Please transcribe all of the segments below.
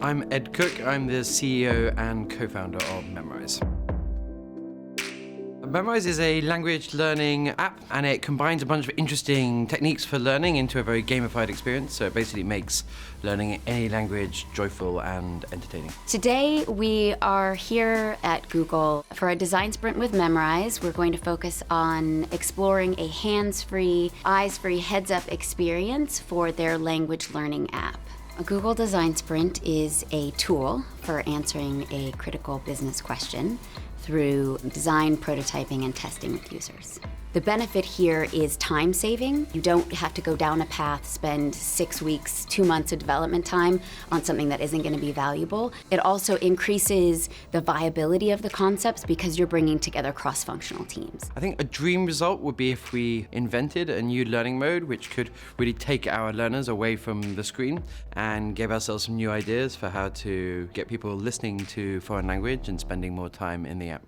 I'm Ed Cook. I'm the CEO and co-founder of Memrise. Memrise is a language learning app, and it combines a bunch of interesting techniques for learning into a very gamified experience. So it basically makes learning any language joyful and entertaining. Today we are here at Google for a design sprint with Memrise. We're going to focus on exploring a hands-free, eyes-free, heads-up experience for their language learning app. A Google Design Sprint is a tool for answering a critical business question through design, prototyping, and testing with users. The benefit here is time saving. You don't have to go down a path, spend 6 weeks, 2 months of development time on something that isn't going to be valuable. It also increases the viability of the concepts because you're bringing together cross-functional teams. I think a dream result would be if we invented a new learning mode which could really take our learners away from the screen and give ourselves some new ideas for how to get people listening to foreign language and spending more time in the app.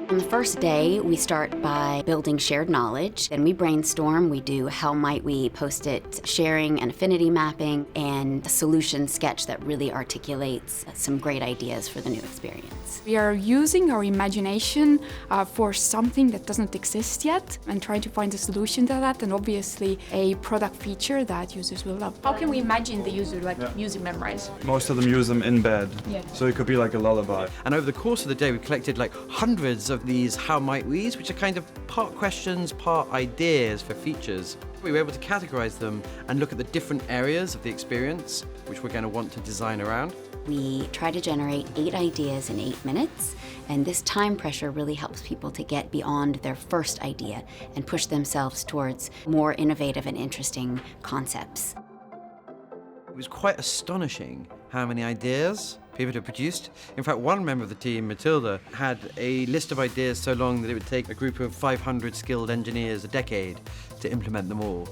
On the first day, we start by building shared knowledge. Then we brainstorm. We do how might we post-it sharing and affinity mapping, and a solution sketch that really articulates some great ideas for the new experience. We are using our imagination for something that doesn't exist yet and trying to find a solution to that, and obviously a product feature that users will love. How can we imagine the user using Memrise? Most of them use them in bed, so it could be like a lullaby. And over the course of the day, we collected like hundreds of these how might we's, which are kind of part questions, part ideas for features. We were able to categorize them and look at the different areas of the experience which we're going to want to design around. We try to generate 8 ideas in 8 minutes, and this time pressure really helps people to get beyond their first idea and push themselves towards more innovative and interesting concepts. It was quite astonishing how many ideas people had produced. In fact, one member of the team, Matilda, had a list of ideas so long that it would take a group of 500 skilled engineers a decade to implement them all.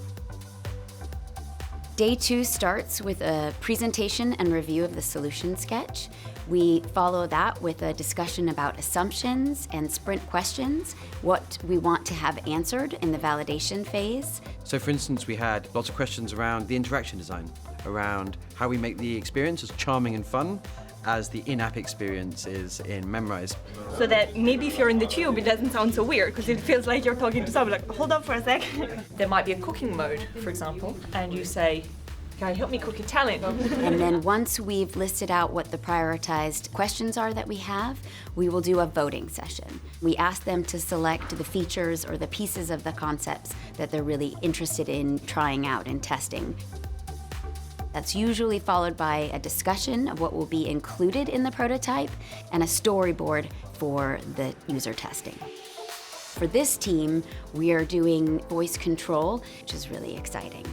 Day 2 starts with a presentation and review of the solution sketch. We follow that with a discussion about assumptions and sprint questions, what we want to have answered in the validation phase. So for instance, we had lots of questions around the interaction design, around how we make the experience as charming and fun as the in-app experience is in Memrise. So that maybe if you're in the tube, it doesn't sound so weird because it feels like you're talking to someone. Like, hold up for a sec. There might be a cooking mode, for example, and you say, "Can you help me cook Italian?" And then once we've listed out what the prioritized questions are that we have, we will do a voting session. We ask them to select the features or the pieces of the concepts that they're really interested in trying out and testing. That's usually followed by a discussion of what will be included in the prototype and a storyboard for the user testing. For this team, we are doing voice control, which is really exciting.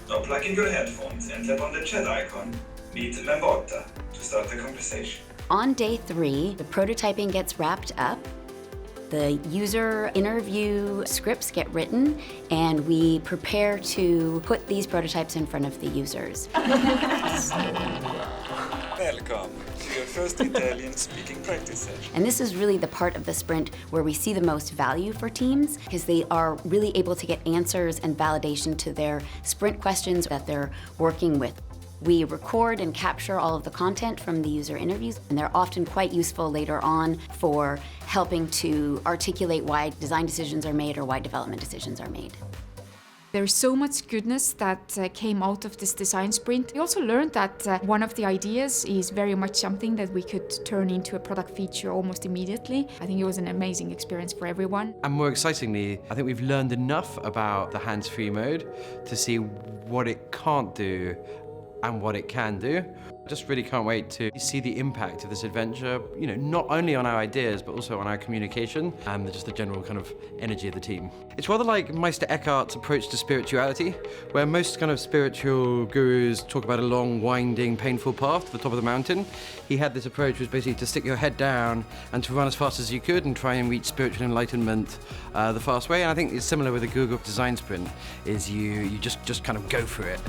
Now plug in your headphones and tap on the chat icon. Meet Memborta to start the conversation. On day 3, the prototyping gets wrapped up. The user interview scripts get written, and we prepare to put these prototypes in front of the users. Welcome to your first Italian speaking practice session. And this is really the part of the sprint where we see the most value for teams because they are really able to get answers and validation to their sprint questions that they're working with. We record and capture all of the content from the user interviews, and they're often quite useful later on for helping to articulate why design decisions are made or why development decisions are made. There's so much goodness that came out of this design sprint. We also learned that one of the ideas is very much something that we could turn into a product feature almost immediately. I think it was an amazing experience for everyone. And more excitingly, I think we've learned enough about the hands-free mode to see what it can't do and what it can do. I just really can't wait to see the impact of this adventure, not only on our ideas, but also on our communication and just the general kind of energy of the team. It's rather like Meister Eckhart's approach to spirituality, where most kind of spiritual gurus talk about a long, winding, painful path to the top of the mountain. He had this approach, was basically to stick your head down and to run as fast as you could and try and reach spiritual enlightenment the fast way. And I think it's similar with the Google Design Sprint, is you just kind of go for it.